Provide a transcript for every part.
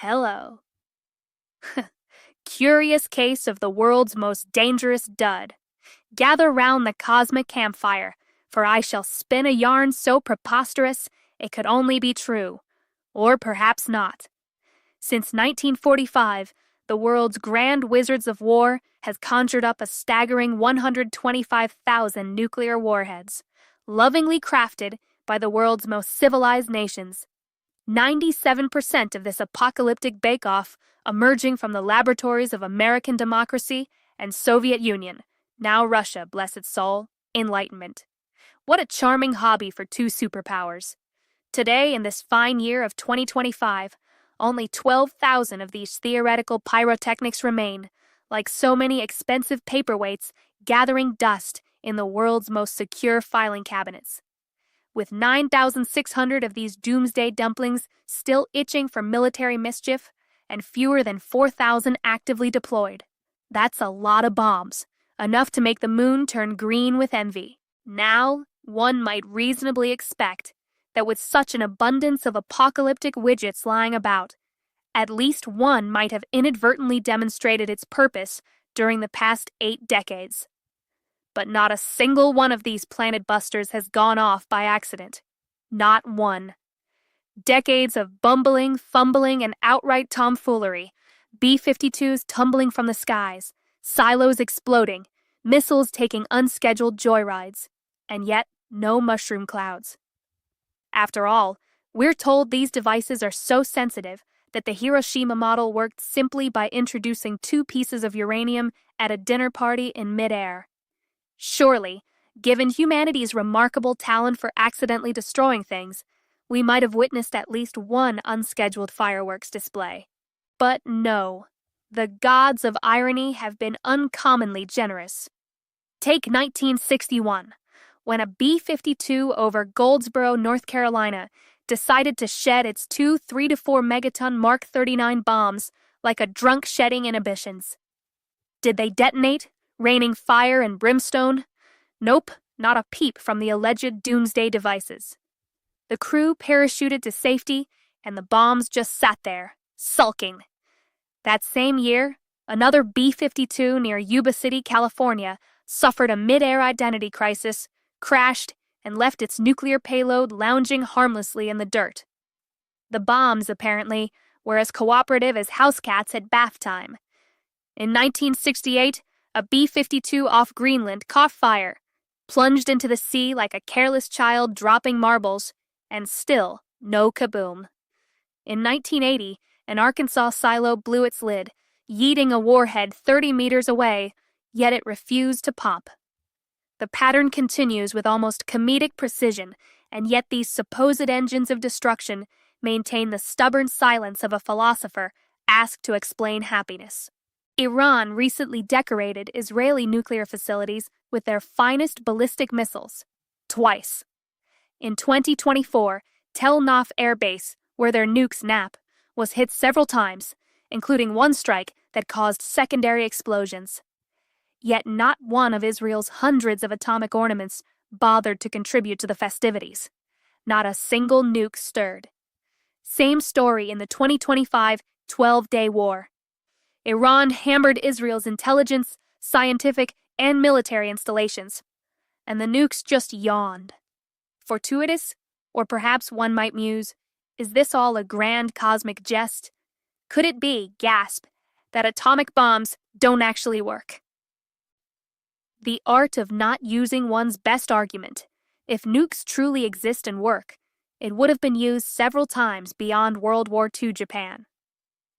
Hello. Curious case of the world's most dangerous dud. Gather round the cosmic campfire, for I shall spin a yarn so preposterous it could only be true, or perhaps not. Since 1945, the world's grand wizards of war has conjured up a staggering 125,000 nuclear warheads, lovingly crafted by the world's most civilized nations. 97% of this apocalyptic bake-off emerging from the laboratories of American democracy and Soviet Union, now Russia, bless its soul, Enlightenment. What a charming hobby for two superpowers. Today, in this fine year of 2025, only 12,000 of these theoretical pyrotechnics remain, like so many expensive paperweights gathering dust in the world's most secure filing cabinets. With 9,600 of these doomsday dumplings still itching for military mischief, and fewer than 4,000 actively deployed. That's a lot of bombs, enough to make the moon turn green with envy. Now, one might reasonably expect that with such an abundance of apocalyptic widgets lying about, at least one might have inadvertently demonstrated its purpose during the past 8 decades. But not a single one of these planet busters has gone off by accident. Not one. Decades of bumbling, fumbling, and outright tomfoolery, B-52s tumbling from the skies, silos exploding, missiles taking unscheduled joyrides, and yet no mushroom clouds. After all, we're told these devices are so sensitive that the Hiroshima model worked simply by introducing 2 pieces of uranium at a dinner party in midair. Surely, given humanity's remarkable talent for accidentally destroying things, we might have witnessed at least one unscheduled fireworks display. But no, the gods of irony have been uncommonly generous. Take 1961, when a B-52 over Goldsboro, North Carolina, decided to shed its 2 3 to 4 megaton Mark 39 bombs like a drunk shedding inhibitions. Did they detonate, raining fire and brimstone? Nope, not a peep from the alleged doomsday devices. The crew parachuted to safety, and the bombs just sat there, sulking. That same year, another B-52 near Yuba City, California, suffered a mid-air identity crisis, crashed, and left its nuclear payload lounging harmlessly in the dirt. The bombs, apparently, were as cooperative as house cats at bath time. In 1968, a B-52 off Greenland caught fire, plunged into the sea like a careless child dropping marbles, and still no kaboom. In 1980, an Arkansas silo blew its lid, yeeting a warhead 30 meters away, yet it refused to pop. The pattern continues with almost comedic precision, and yet these supposed engines of destruction maintain the stubborn silence of a philosopher asked to explain happiness. Iran recently decorated Israeli nuclear facilities with their finest ballistic missiles, twice. In 2024, Tel Naf Air Base, where their nukes nap, was hit several times, including one strike that caused secondary explosions. Yet not one of Israel's hundreds of atomic ornaments bothered to contribute to the festivities. Not a single nuke stirred. Same story in the 2025 12-day war. Iran hammered Israel's intelligence, scientific, and military installations, and the nukes just yawned. Fortuitous? Or perhaps one might muse, is this all a grand cosmic jest? Could it be, gasp, that atomic bombs don't actually work? The art of not using one's best argument. If nukes truly exist and work, it would have been used several times beyond World War II Japan.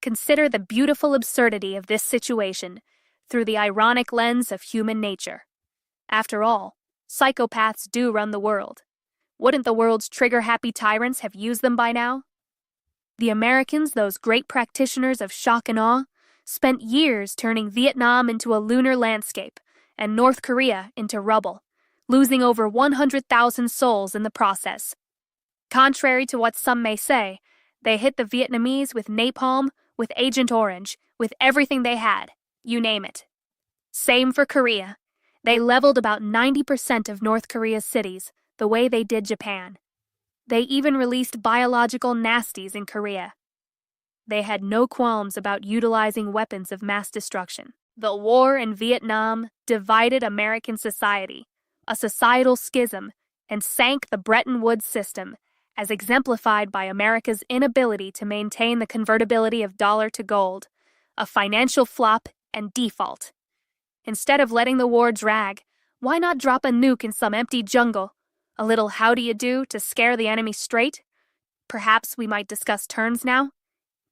Consider the beautiful absurdity of this situation through the ironic lens of human nature. After all, psychopaths do run the world. Wouldn't the world's trigger-happy tyrants have used them by now? The Americans, those great practitioners of shock and awe, spent years turning Vietnam into a lunar landscape and North Korea into rubble, losing over 100,000 souls in the process. Contrary to what some may say, they hit the Vietnamese with napalm, with Agent Orange, with everything they had, you name it. Same for Korea. They leveled about 90% of North Korea's cities, the way they did Japan. They even released biological nasties in Korea. They had no qualms about utilizing weapons of mass destruction. The war in Vietnam divided American society, a societal schism, and sank the Bretton Woods system, as exemplified by America's inability to maintain the convertibility of dollar to gold, a financial flop and default. Instead of letting the war drag, why not drop a nuke in some empty jungle? A little how do you do to scare the enemy straight? Perhaps we might discuss terms now?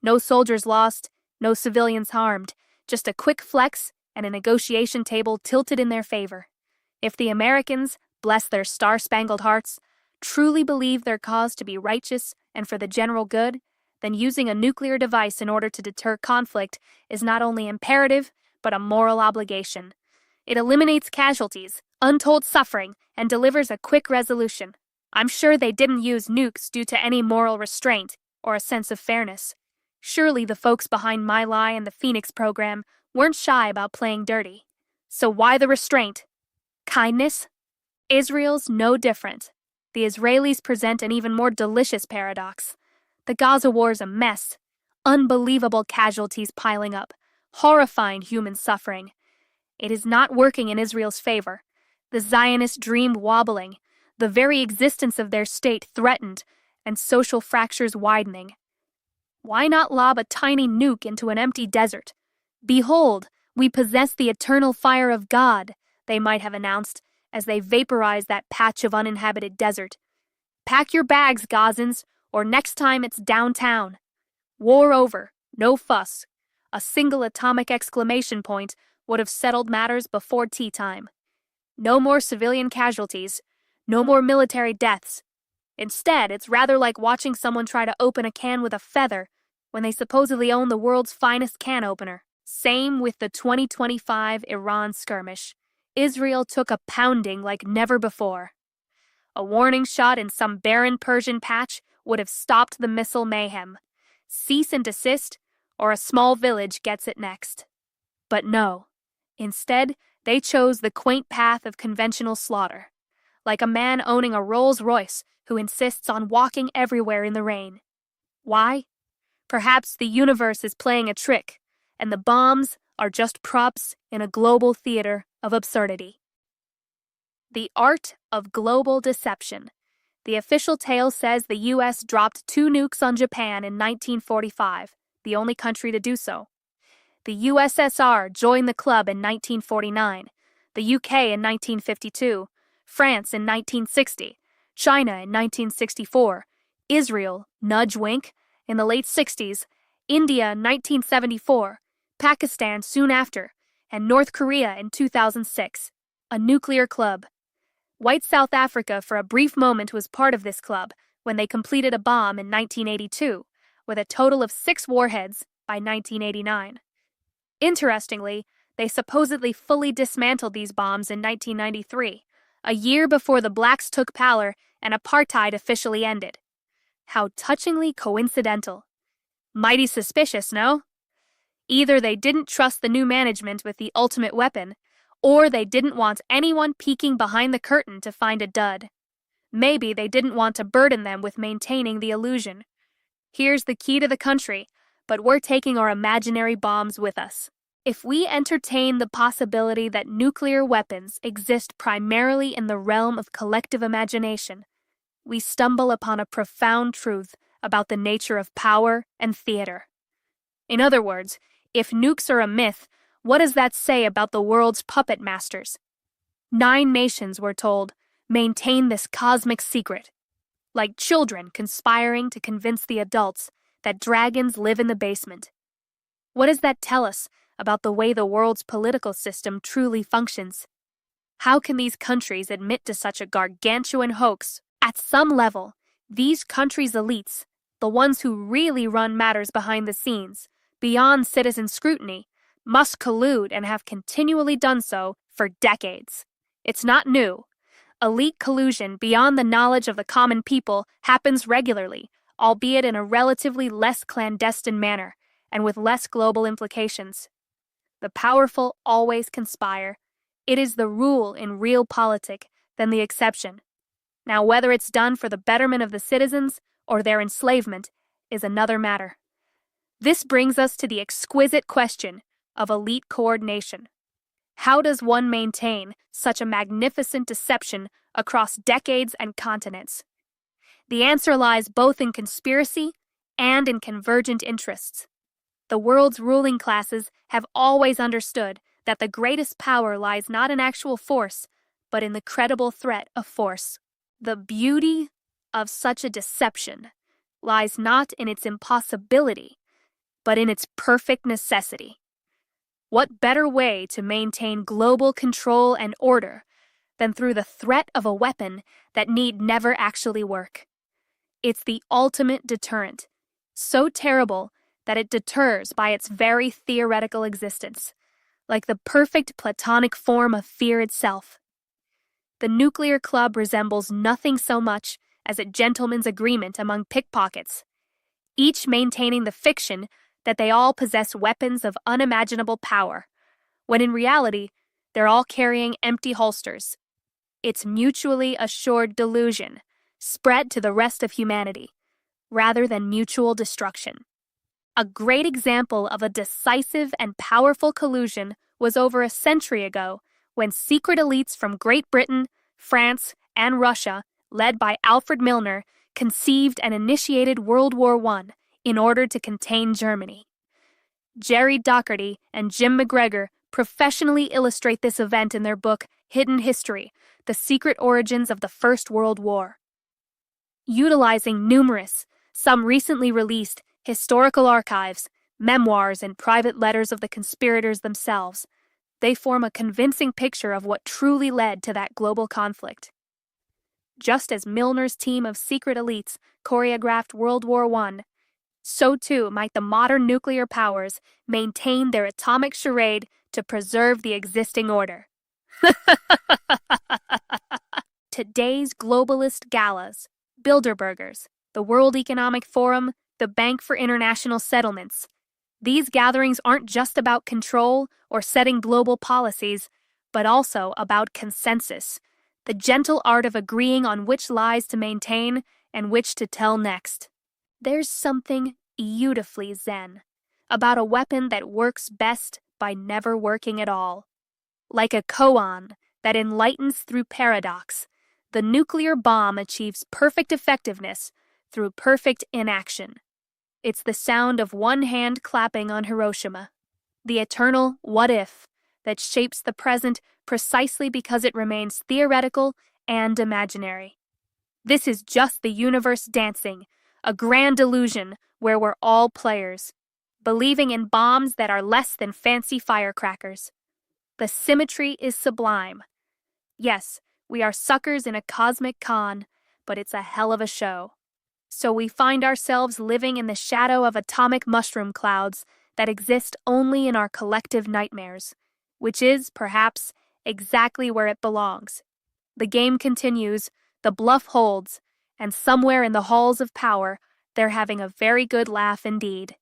No soldiers lost, no civilians harmed, just a quick flex and a negotiation table tilted in their favor. If the Americans, bless their star-spangled hearts, truly believe their cause to be righteous and for the general good, then using a nuclear device in order to deter conflict is not only imperative, but a moral obligation. It eliminates casualties, untold suffering, and delivers a quick resolution. I'm sure they didn't use nukes due to any moral restraint or a sense of fairness. Surely the folks behind My Lai and the Phoenix program weren't shy about playing dirty. So why the restraint? Kindness? Israel's no different. The Israelis present an even more delicious paradox. The Gaza war's a mess. Unbelievable casualties piling up. Horrifying human suffering. It is not working in Israel's favor. The Zionist dream wobbling. The very existence of their state threatened, and social fractures widening. Why not lob a tiny nuke into an empty desert? Behold, we possess the eternal fire of God, they might have announced, as they vaporized that patch of uninhabited desert. Pack your bags, Gazans, or next time it's downtown. War over, no fuss. A single atomic exclamation point would have settled matters before tea time. No more civilian casualties, no more military deaths. Instead, it's rather like watching someone try to open a can with a feather when they supposedly own the world's finest can opener. Same with the 2025 Iran skirmish. Israel took a pounding like never before. A warning shot in some barren Persian patch would have stopped the missile mayhem. Cease and desist, or a small village gets it next. But no. Instead, they chose the quaint path of conventional slaughter, like a man owning a Rolls-Royce who insists on walking everywhere in the rain. Why? Perhaps the universe is playing a trick, and the bombs are just props in a global theater of absurdity. The art of global deception. The official tale says the U.S. dropped 2 nukes on Japan in 1945, the only country to do so. The USSR joined the club in 1949, the UK in 1952, France in 1960, China in 1964, Israel, nudge wink, in the late 60s, India in 1974, Pakistan soon after, and North Korea in 2006. A nuclear club. White South Africa for a brief moment was part of this club when they completed a bomb in 1982, with a total of 6 warheads by 1989. Interestingly, they supposedly fully dismantled these bombs in 1993, a year before the blacks took power and apartheid officially ended. How touchingly coincidental. Mighty suspicious, no? Either they didn't trust the new management with the ultimate weapon, or they didn't want anyone peeking behind the curtain to find a dud. Maybe they didn't want to burden them with maintaining the illusion. Here's the key to the country, but we're taking our imaginary bombs with us. If we entertain the possibility that nuclear weapons exist primarily in the realm of collective imagination, we stumble upon a profound truth about the nature of power and theater. In other words, if nukes are a myth, what does that say about the world's puppet masters? 9 nations, we're told, maintain this cosmic secret, like children conspiring to convince the adults that dragons live in the basement. What does that tell us about the way the world's political system truly functions? How can these countries admit to such a gargantuan hoax? At some level, these countries' elites, the ones who really run matters behind the scenes, beyond citizen scrutiny, must collude and have continually done so for decades. It's not new. Elite collusion beyond the knowledge of the common people happens regularly, albeit in a relatively less clandestine manner and with less global implications. The powerful always conspire. It is the rule in realpolitik than the exception. Now, whether it's done for the betterment of the citizens or their enslavement is another matter. This brings us to the exquisite question of elite coordination. How does one maintain such a magnificent deception across decades and continents? The answer lies both in conspiracy and in convergent interests. The world's ruling classes have always understood that the greatest power lies not in actual force, but in the credible threat of force. The beauty of such a deception lies not in its impossibility, but in its perfect necessity. What better way to maintain global control and order than through the threat of a weapon that need never actually work? It's the ultimate deterrent, so terrible that it deters by its very theoretical existence, like the perfect platonic form of fear itself. The nuclear club resembles nothing so much as a gentleman's agreement among pickpockets, each maintaining the fiction that they all possess weapons of unimaginable power, when in reality, they're all carrying empty holsters. It's mutually assured delusion, spread to the rest of humanity, rather than mutual destruction. A great example of a decisive and powerful collusion was over a century ago when secret elites from Great Britain, France, and Russia, led by Alfred Milner, conceived and initiated World War I in order to contain Germany. Jerry Doherty and Jim McGregor professionally illustrate this event in their book Hidden History: The Secret Origins of the First World War. Utilizing numerous, some recently released, historical archives, memoirs, and private letters of the conspirators themselves, they form a convincing picture of what truly led to that global conflict. Just as Milner's team of secret elites choreographed World War I, so too might the modern nuclear powers maintain their atomic charade to preserve the existing order. Today's globalist galas, Bilderbergers, the World Economic Forum, the Bank for International Settlements. These gatherings aren't just about control or setting global policies, but also about consensus, the gentle art of agreeing on which lies to maintain and which to tell next. There's something beautifully zen about a weapon that works best by never working at all. Like a koan that enlightens through paradox, the nuclear bomb achieves perfect effectiveness through perfect inaction. It's the sound of one hand clapping on Hiroshima, the eternal what if that shapes the present precisely because it remains theoretical and imaginary. This is just the universe dancing, a grand illusion where we're all players, believing in bombs that are less than fancy firecrackers. The symmetry is sublime. Yes, we are suckers in a cosmic con, but it's a hell of a show. So we find ourselves living in the shadow of atomic mushroom clouds that exist only in our collective nightmares, which is, perhaps, exactly where it belongs. The game continues, the bluff holds, and somewhere in the halls of power, they're having a very good laugh indeed.